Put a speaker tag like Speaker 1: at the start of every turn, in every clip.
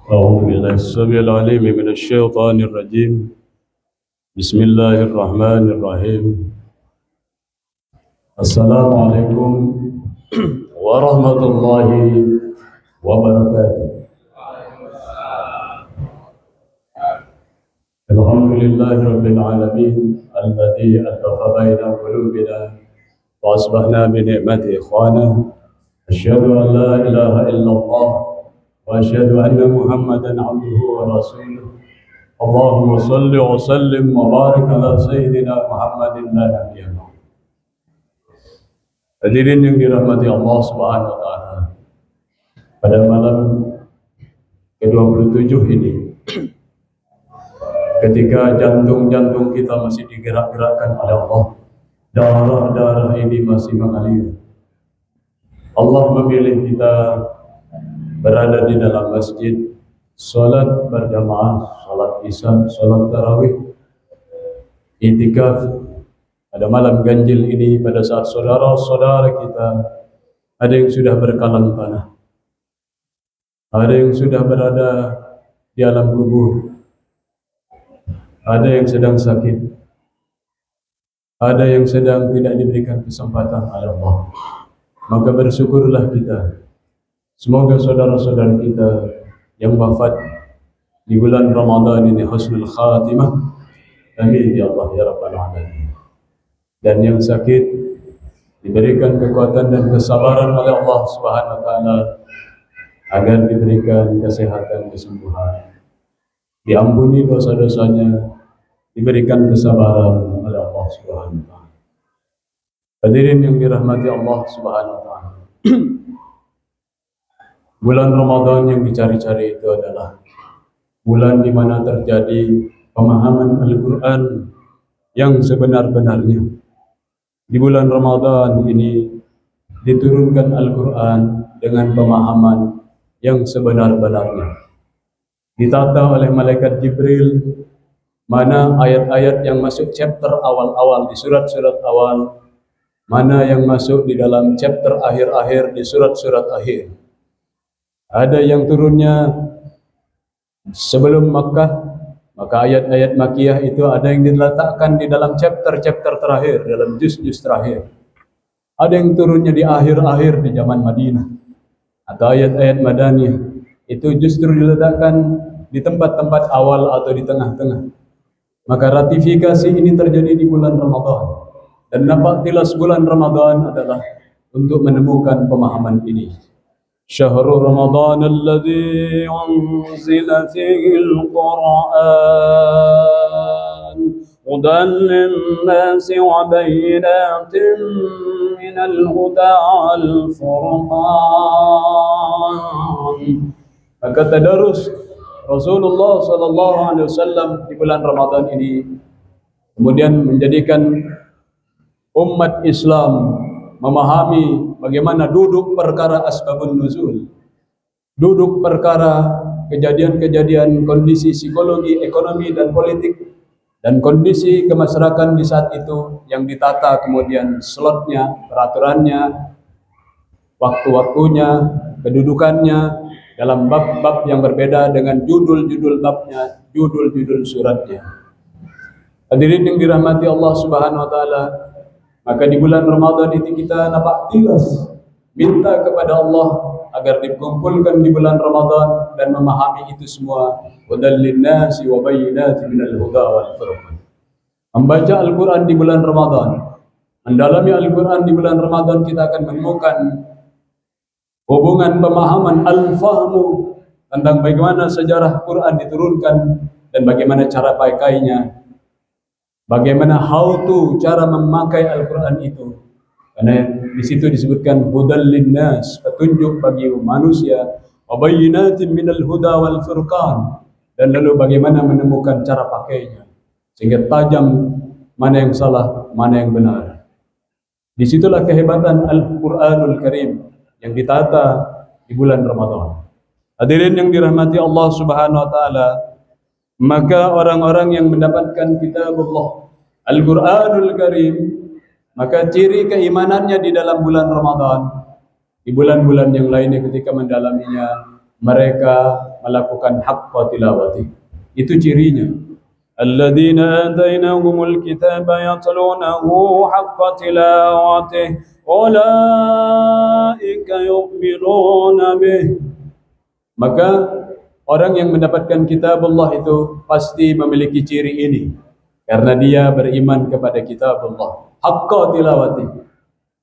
Speaker 1: أعوذ بالله السميع العليم من الشيطان الرجيم. بسم الله الرحمن الرحيم. السلام عليكم ورحمة الله وبركاته. الحمد لله رب العالمين الذي ألف بين قلوبنا وأصبحنا بنعمته إخوانا. أشهد أن لا إله إلا الله وأشهد أن محمدا عبده ورسوله. اللهم صل وسلم وبارك على سيدنا Muhammad la nabiyya ba'd. Hadirin yang dirahmati Allah Subhanahu wa taala. Pada malam ke-27 ini, ketika jantung-jantung kita masih digerak-gerakkan oleh Allah, darah-darah ini masih mengalir, Allah memilih kita berada di dalam masjid, salat berjamaah, salat isya, salat tarawih, itikaf pada malam ganjil ini, pada saat saudara-saudara kita ada yang sudah berkalang tanah, ada yang sudah berada di alam kubur, ada yang sedang sakit, ada yang sedang tidak diberikan kesempatan oleh Allah. Maka bersyukurlah kita. Semoga saudara-saudara kita yang wafat di bulan Ramadan ini husnul khatimah. Amin ya Allah ya Rabbal Alamin. Dan yang sakit diberikan kekuatan dan kesabaran oleh Allah Subhanahu wa taala agar diberikan kesehatan, kesembuhan, diampuni dosa-dosanya, diberikan kesabaran oleh Allah Subhanahu wa taala. Hadirin yang dirahmati Allah Subhanahu wa taala. Bulan Ramadan yang dicari-cari itu adalah bulan di mana terjadi pemahaman Al-Quran yang sebenar-benarnya. Di bulan Ramadan ini diturunkan Al-Quran dengan pemahaman yang sebenar-benarnya. Ditata oleh malaikat Jibril, mana ayat-ayat yang masuk chapter awal-awal di surat-surat awal, mana yang masuk di dalam chapter akhir-akhir di surat-surat akhir. Ada yang turunnya sebelum Makkah, maka ayat-ayat Makkiyah itu ada yang diletakkan di dalam chapter-chapter terakhir, dalam juz-juz terakhir. Ada yang turunnya di akhir-akhir di zaman Madinah. Atau ayat-ayat Madaniyah itu justru diletakkan di tempat-tempat awal atau di tengah-tengah. Maka ratifikasi ini terjadi di bulan Ramadan. Dan nampak tilas bulan Ramadan adalah untuk menemukan pemahaman ini. Syahrul Ramadan alladzi unzila fihi al-Qur'an hudan lin-nasi wa bayyinatin minal huda wal furqan. Maka tadarus Rasulullah sallallahu alaihi wasallam di bulan Ramadan ini kemudian menjadikan umat Islam memahami bagaimana duduk perkara asbabun nuzul, duduk perkara kejadian-kejadian kondisi psikologi, ekonomi dan politik dan kondisi kemasyarakatan di saat itu yang ditata kemudian slotnya, peraturannya, waktu-waktunya, kedudukannya dalam bab-bab yang berbeda dengan judul-judul babnya, judul-judul suratnya. Hadirin yang dirahmati Allah Subhanahu wa taala, maka di bulan Ramadan ini kita nampak tilas minta kepada Allah agar dikumpulkan di bulan Ramadan dan memahami itu semua. Hudal linnasi wa bayyinatin minal huda wal furqan. Membaca Al-Quran di bulan Ramadan, mendalami Al-Quran di bulan Ramadan, kita akan menemukan hubungan pemahaman al-fahmu tentang bagaimana sejarah Quran diturunkan dan bagaimana cara pakainya. Bagaimana how to, cara memakai Al-Quran itu. Karena di situ disebutkan hudal linnas, petunjuk bagi manusia, wa bayyinatin minal huda wal furqan, dan lalu bagaimana menemukan cara pakainya sehingga tajam mana yang salah, mana yang benar. Disitulah kehebatan Al-Quranul Karim yang ditata di bulan Ramadan. Hadirin yang dirahmati Allah Subhanahu wa taala, maka orang-orang yang mendapatkan kitabullah Al-Quranul Karim, maka ciri keimanannya di dalam bulan Ramadan, di bulan-bulan yang lainnya ketika mendalaminya, mereka melakukan haqqa tilawati. Itu cirinya. Alladzina atainahumul kitaba yatlunahu haqqa tilawati ulaika yu'minuna bih. Maka orang yang mendapatkan kitab Allah itu pasti memiliki ciri ini, karena dia beriman kepada kitab Allah haqqa tilawati.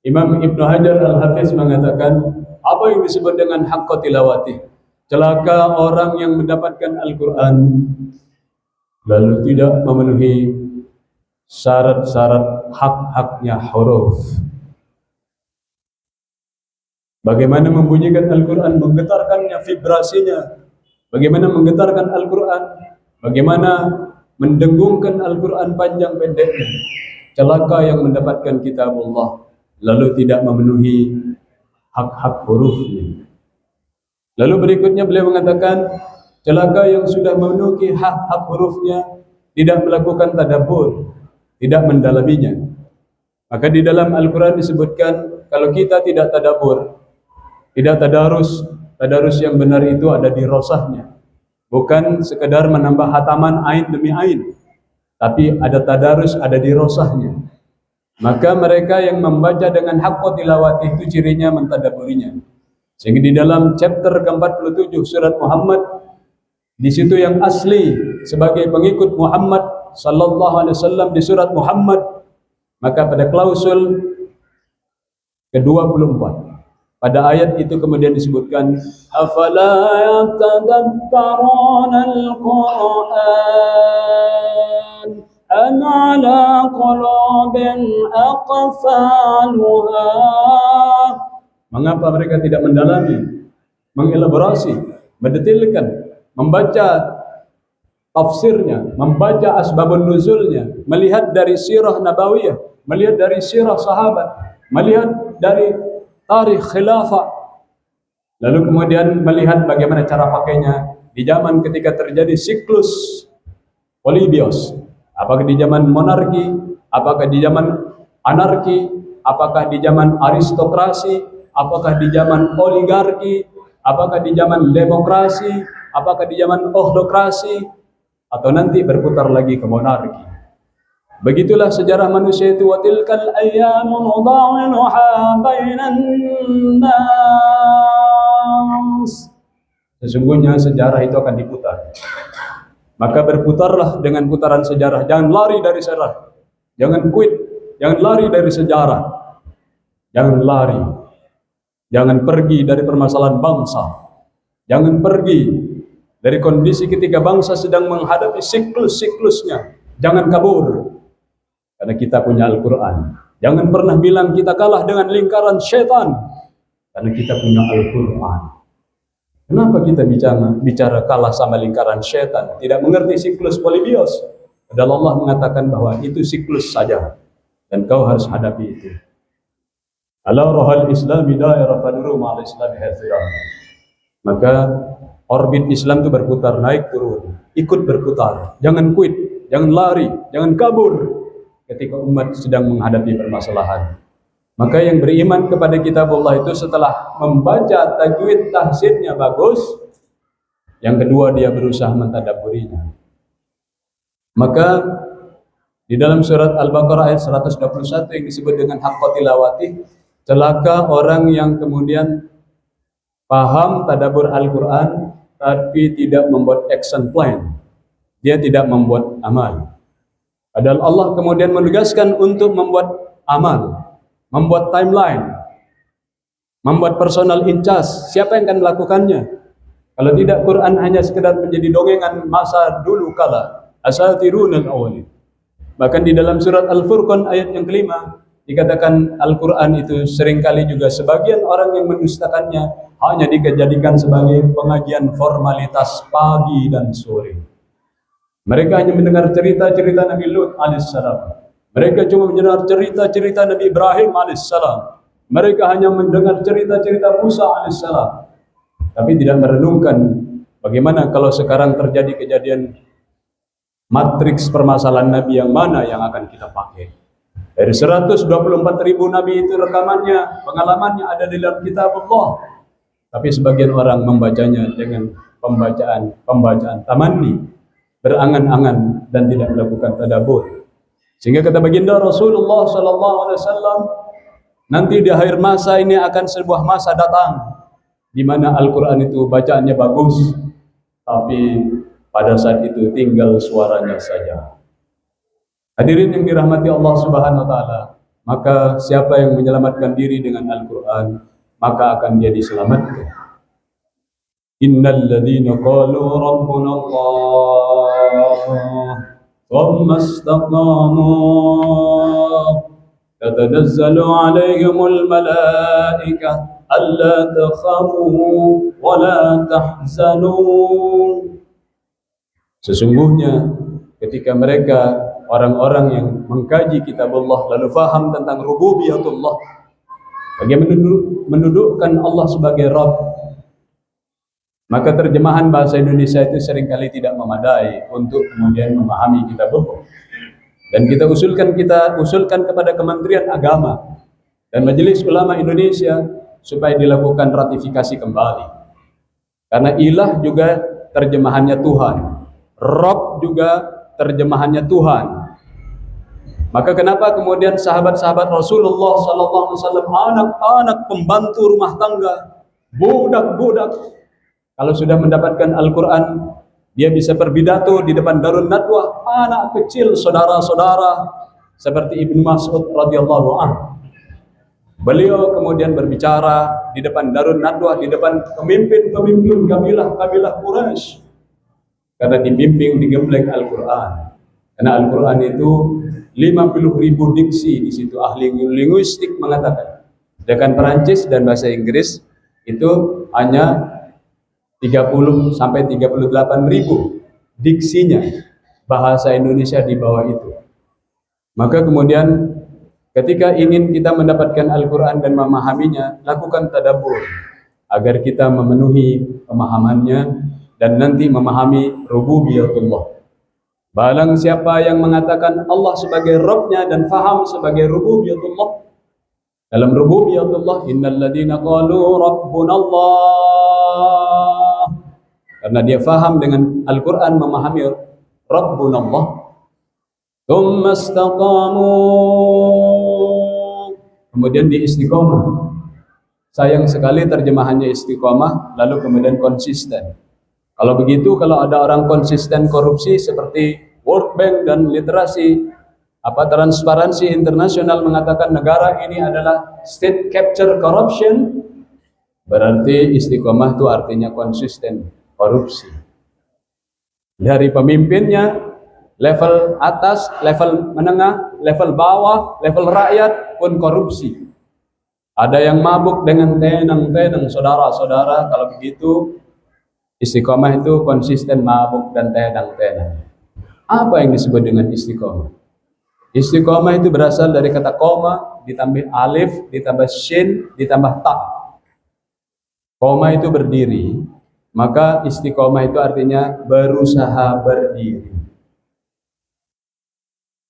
Speaker 1: Imam Ibn Hajar Al-Hafiz mengatakan, apa yang disebut dengan haqqa tilawati? Celaka orang yang mendapatkan Al-Quran lalu tidak memenuhi syarat-syarat hak-haknya huruf. Bagaimana membunyikan Al-Quran, menggetarkannya, vibrasinya. Bagaimana menggetarkan Al-Quran, bagaimana mendengungkan Al-Quran panjang pendeknya. Celaka yang mendapatkan kitab Allah lalu tidak memenuhi hak-hak hurufnya. Lalu berikutnya beliau mengatakan, celaka yang sudah memenuhi hak-hak hurufnya, tidak melakukan tadabbur, tidak mendalaminya. Maka di dalam Al-Quran disebutkan, kalau kita tidak tadabbur, tidak tadarus, tadarus yang benar itu ada di rosahnya, bukan sekedar menambah hataman ain demi ain, tapi ada tadarus, ada di rosahnya. Maka mereka yang membaca dengan haqqa tilawati itu cirinya mentadaburinya. Sehingga di dalam chapter ke-47 surat Muhammad, di situ yang asli sebagai pengikut Muhammad sallallahu alaihi wasallam di surat Muhammad, maka pada klausul ke-24 pada ayat itu kemudian disebutkan, afala yatadabbaruna al-Qur'an am ala qulubin aqfaluha. Mengapa mereka tidak mendalami, mengelaborasi, mendetilkan, membaca tafsirnya, membaca asbabun nuzulnya, melihat dari sirah nabawiyah, melihat dari sirah sahabat, melihat dari tarikh khilafah, lalu kemudian melihat bagaimana cara pakainya di zaman ketika terjadi siklus Polybios. Apakah di zaman monarki, apakah di zaman anarki, apakah di zaman aristokrasi, apakah di zaman oligarki, apakah di zaman demokrasi, apakah di zaman ohdokrasi, atau nanti berputar lagi ke monarki. Begitulah sejarah manusia itu. Wa tilkal ayyamu nudawiluha bainan nas. Sesungguhnya sejarah itu akan diputar. Maka berputarlah dengan putaran sejarah. Jangan lari dari sejarah. Jangan quit. Jangan lari dari sejarah. Jangan lari. Jangan pergi dari permasalahan bangsa. Jangan pergi dari kondisi ketika bangsa sedang menghadapi siklus-siklusnya. Jangan kabur. Karena kita punya Al-Quran. Jangan pernah bilang kita kalah dengan lingkaran syaitan. Karena kita punya Al-Quran. Kenapa kita bicara kalah sama lingkaran syaitan? Tidak mengerti siklus Polybios. Padahal Allah mengatakan bahwa itu siklus saja. Dan kau harus hadapi itu. Ala rohal islami daerah fadru ma'al islami hathirah. Maka orbit Islam itu berputar, naik turun. Ikut berputar. Jangan quit. Jangan lari. Jangan kabur. Ketika umat sedang menghadapi permasalahan. Maka yang beriman kepada kitab Allah itu setelah membaca tajwid tahsinnya bagus, yang kedua dia berusaha mentadabburinya. Maka di dalam surat Al-Baqarah ayat 121 yang disebut dengan haqqa tilawati, celaka orang yang kemudian paham tadabbur Al-Quran tapi tidak membuat action plan. Dia tidak membuat amal. Padahal Allah kemudian menegaskan untuk membuat amal, membuat timeline, membuat personal in charge. Siapa yang akan melakukannya? Kalau tidak, Quran hanya sekedar menjadi dongengan masa dulu kala. Asatirunal awwalin. Bahkan di dalam surat Al-Furqan ayat yang kelima dikatakan Al-Quran itu seringkali juga sebagian orang yang mendustakannya hanya dijadikan sebagai pengajian formalitas pagi dan sore. Mereka hanya mendengar cerita-cerita Nabi Lut alaihissalam. Mereka cuma mendengar cerita-cerita Nabi Ibrahim alaihissalam. Mereka hanya mendengar cerita-cerita Musa alaihissalam. Tapi tidak merenungkan bagaimana kalau sekarang terjadi kejadian matriks permasalahan Nabi yang mana yang akan kita pakai. Dari 124.000 Nabi itu rekamannya, pengalamannya ada di dalam kitab Allah. Tapi sebagian orang membacanya dengan pembacaan tamanni, berangan-angan dan tidak melakukan tadabbur. Sehingga kata baginda Rasulullah sallallahu alaihi wasallam, nanti di akhir masa ini akan sebuah masa datang di mana Al-Qur'an itu bacaannya bagus, tapi pada saat itu tinggal suaranya saja. Hadirin yang dirahmati Allah Subhanahu wa taala, maka siapa yang menyelamatkan diri dengan Al-Qur'an, maka akan dia diselamatkan. Innal ladzina qalu rabbuna Allah thumma istaqamu tatanazzalu 'alaihimul malaikah alla takhafu wa la tahzanu. Sesungguhnya ketika mereka orang-orang yang mengkaji kitab Allah lalu faham tentang rububiyatullah, bagaimana mendudukkan Allah sebagai Rabb, maka terjemahan bahasa Indonesia itu seringkali tidak memadai untuk kemudian memahami kitab Allah. Dan kita usulkan kepada Kementerian Agama dan Majelis Ulama Indonesia supaya dilakukan ratifikasi kembali. Karena ilah juga terjemahannya Tuhan, Rabb juga terjemahannya Tuhan. Maka kenapa kemudian sahabat-sahabat Rasulullah sallallahu alaihi wasallam, anak-anak pembantu rumah tangga, budak-budak, kalau sudah mendapatkan Al-Qur'an, dia bisa berpidato di depan Darun Nadwah, anak kecil, saudara-saudara, seperti Ibnu Mas'ud radhiyallahu anhu. Beliau kemudian berbicara di depan Darun Nadwah, di depan pemimpin-pemimpin kabilah Quraisy, karena dibimbing digembleng Al-Qur'an. Karena Al-Qur'an itu 50.000 diksi di situ. Ahli linguistik mengatakan, sedangkan Perancis dan bahasa Inggris itu hanya 30 sampai 38.000 diksinya. Bahasa Indonesia di bawah itu. Maka kemudian ketika ingin kita mendapatkan Al-Qur'an dan memahaminya, lakukan tadabbur agar kita memenuhi pemahamannya dan nanti memahami rububiyatullah. Barang siapa yang mengatakan Allah sebagai Rabb-nya dan faham sebagai rububiyatullah, dalam rububiyatullah, innal ladzina qalu rabbunallah, karena dia faham dengan Al-Qur'an, memahami rabbunallah, tsumma istaqamu, kemudian di istiqomah. Sayang sekali terjemahannya istiqomah lalu kemudian konsisten. Kalau begitu, kalau ada orang konsisten korupsi seperti World Bank dan Transparansi Internasional mengatakan negara ini adalah state capture corruption, berarti istiqomah itu artinya konsisten korupsi. Dari pemimpinnya, level atas, level menengah, level bawah, level rakyat pun korupsi. Ada yang mabuk dengan tenang-tenang, saudara-saudara. Kalau begitu, istiqomah itu konsisten mabuk dan tenang-tenang. Apa yang disebut dengan istiqomah? Istiqomah itu berasal dari kata koma, ditambah alif, ditambah shin, ditambah ta. Koma itu berdiri, maka istiqomah itu artinya berusaha berdiri.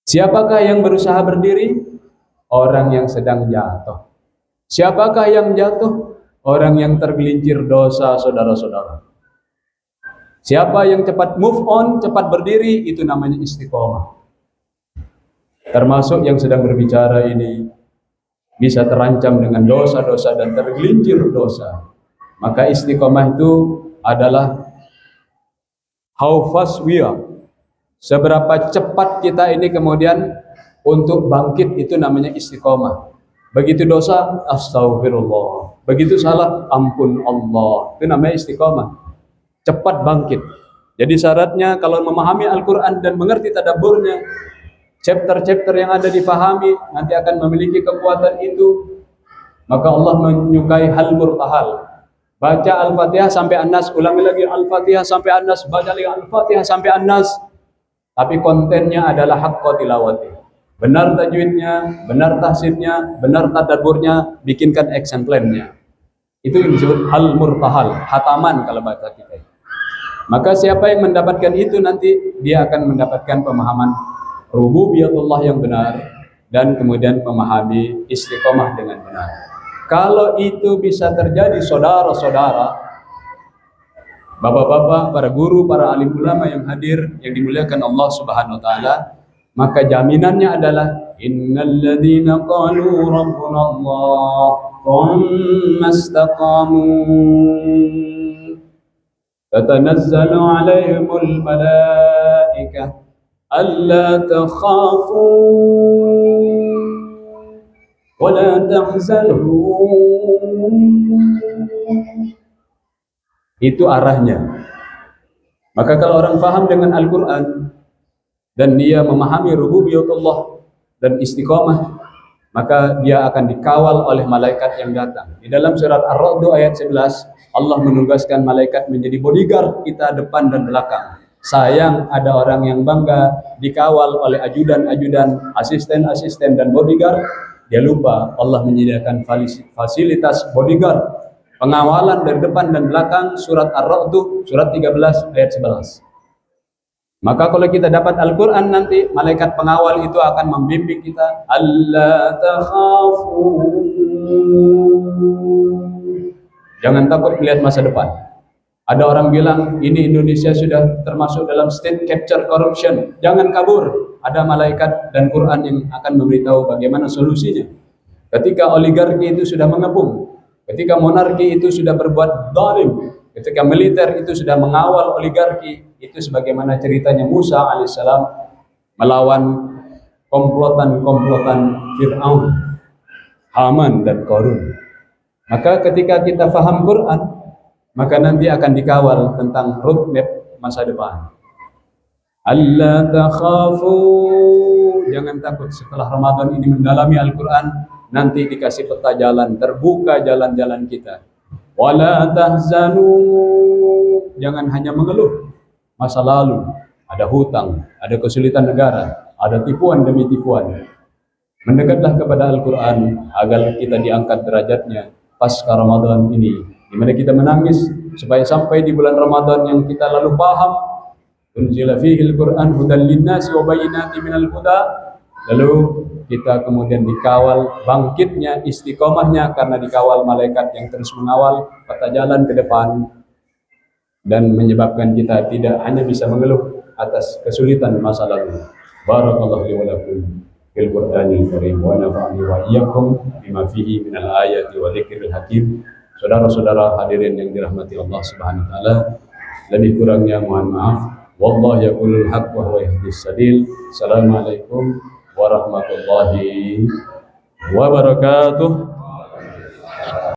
Speaker 1: Siapakah yang berusaha berdiri? Orang yang sedang jatuh. Siapakah yang jatuh? Orang yang tergelincir dosa, saudara-saudara. Siapa yang cepat move on, cepat berdiri, itu namanya istiqomah. Termasuk yang sedang berbicara ini bisa terancam dengan dosa-dosa dan tergelincir dosa. Maka istiqomah itu adalah how fast we are. Seberapa cepat kita ini kemudian untuk bangkit, itu namanya istiqomah. Begitu dosa, astagfirullah. Begitu salah, ampun Allah. Itu namanya istiqomah. Cepat bangkit. Jadi syaratnya kalau memahami Al-Qur'an dan mengerti tadabburnya, chapter-chapter yang ada difahami, nanti akan memiliki kekuatan itu. Maka Allah menyukai hal murtahal. Baca Al-Fatihah sampai An-Nas, ulangi lagi Al-Fatihah sampai An-Nas, baca lagi Al-Fatihah sampai An-Nas. Tapi kontennya adalah haqqa tilawati. Benar tajwidnya, benar tahsibnya, benar tadabburnya, bikinkan action plan-nya. Itu yang disebut hal murtahal, hataman kalau bahasa kita. Maka siapa yang mendapatkan itu, nanti dia akan mendapatkan pemahaman rububiyatullah yang benar dan kemudian memahami istiqomah dengan benar. Kalau itu bisa terjadi, saudara-saudara, Bapak-bapak, para guru, para alim ulama yang hadir yang dimuliakan Allah Subhanahu wa taala, maka jaminannya adalah innal ladzina qalu rabbuna Allah thumma istaqamu tatanazzalu alaihimul malaikah alla takhafu wa la tahzanu. Itu arahnya. Maka kalau orang faham dengan Al-Quran dan dia memahami rububiyatullah dan istiqomah, maka dia akan dikawal oleh malaikat yang datang. Di dalam surat Ar-Ra'd ayat 11, Allah menugaskan malaikat menjadi bodyguard kita depan dan belakang. Sayang ada orang yang bangga dikawal oleh ajudan-ajudan, asisten-asisten dan bodyguard, dia lupa Allah menyediakan fasilitas bodyguard, pengawalan dari depan dan belakang. Surat Ar-Ra'd surat 13 ayat 11. Maka kalau kita dapat Al-Quran nanti, malaikat pengawal itu akan membimbing kita. Alla takhafu. Jangan takut melihat masa depan. Ada orang bilang, ini Indonesia sudah termasuk dalam state capture corruption. Jangan kabur. Ada malaikat dan Quran yang akan memberitahu bagaimana solusinya. Ketika oligarki itu sudah mengepung, ketika monarki itu sudah berbuat zalim, ketika militer itu sudah mengawal oligarki, itu sebagaimana ceritanya Musa alaihissalam melawan komplotan-komplotan Fir'aun, Haman dan Qarun. Maka ketika kita faham Quran, maka nanti akan dikawal tentang roadmap masa depan. Alla takhafu, jangan takut. Setelah Ramadan ini mendalami Al-Quran, nanti dikasih peta jalan, terbuka jalan-jalan kita. Wala tahzanu, jangan hanya mengeluh masa lalu, ada hutang, ada kesulitan negara, ada tipuan demi tipuan. Mendekatlah kepada Al-Quran agar kita diangkat derajatnya pasca Ramadan ini, di mana kita menangis supaya sampai di bulan Ramadan yang kita lalu paham, unzila fihil Quran hudan linnasi wa bayyinatin minal huda, lalu kita kemudian dikawal bangkitnya, istiqomahnya karena dikawal malaikat yang terus mengawal peta jalan ke depan dan menyebabkan kita tidak hanya bisa mengeluh atas kesulitan masa lalu. Barakallahu li wa lakum fil Qur'anil Karim wa nafa'ani wa iyyakum bima fihi minal ayati wa dzikril hakim. Saudara-saudara hadirin yang dirahmati Allah Subhanahu wa taala, lebih kurangnya mohon maaf. Wallahu yaqulul haqq wa huwa yahdis sabil. Assalamualaikum warahmatullahi wabarakatuh.